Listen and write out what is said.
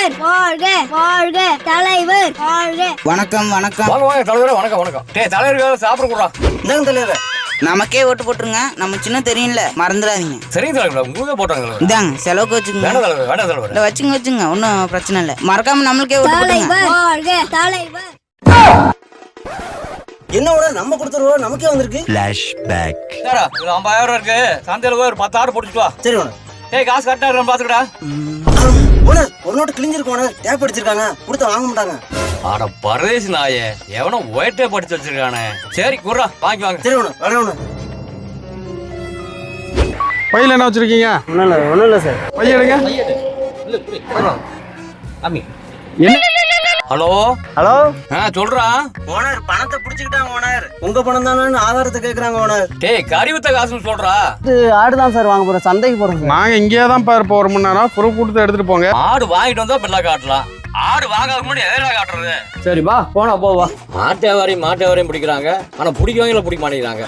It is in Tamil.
தலைவர் வாழ்க வாழ்க தலைவர் வாழ்க. வணக்கம் வணக்கம். வாங்க வாங்க தலைவரே, வணக்கம் வணக்கம். டேய் தலைவருக்கு சாப்பிட கூடா. இந்தாங்க தலைவர். நமக்கே ஓட்டு போட்டுருங்க, நம்ம சின்ன தெரியும்ல, மறந்துடாதீங்க. சரிங்க தலைவர், உங்களுக்கே போட்டாங்க. இந்தாங்க செலவுக்கு வச்சுக்கோங்க. வேண்டாம் தலைவர், வேண்டாம் தலைவர். இல்ல வச்சுங்க, ஒன்றும் பிரச்சனை இல்லை. மறக்காம நம்மளுக்கே ஓட்டு போட்டுருங்க. வாழ்க தலைவர். என்ன விட நம்ம கொடுத்துருவோம், நமக்கே வந்திருக்கு. Flashback. சாரா, இது 50,000 இருக்கு. சந்தையில போய் ஒரு 10 ஆடு போட்டுட்டு வா. சரி ஓனர். டேய் காசு கரெக்டா இருக்கான்னு பாத்துக்கடா. ஓனர் ஒரு நோட்டு கிழிஞ்சிருக்கு ஓனர், டேப் அடிச்சிருக்காங்க, கொடுத்தா வாங்க மாட்டாங்க. ஆட பரதேசி நாயே, எவனோ ஒயிட்டே படிச்சு வச்சிருக்கானே. சரி குர்ரா, வாங்கி வாங்க. சரி ஓனர், வரேன் ஓனர். பையில என்ன வச்சிருக்கீங்க? ஒன்றும் இல்லை சார். பை எடுங்க. ஹலோ ஹலோ சொல்றா. ஓனர் பணத்தை பிடிச்சிக்கிட்டாங்க ஓனர். உங்க பணம் தானே ஆதாரத்தை கேட்குறாங்க ஓனர். டேய் கறிவித்த காசுன்னு சொல்றா. ஆடு தான் சார் வாங்க போறோம், சந்தைக்கு போறோம். நாங்க இங்கேயே தான் இருப்போம், 1 மணி நேரம். ப்ரூஃப் கொடுத்து எடுத்துட்டு போங்க. ஆடு வாங்கிட்டு வந்தா பிள்ளை காட்டலாம். ஆடு வாங்காத முன்னாடி எதிரா காட்டுறது. சரிப்பா போனா போவா. மாட்டை வரையும் பிடிக்கிறாங்க, ஆனா பிடிக்கவங்கள பிடிக்க மாட்டேங்கிறாங்க.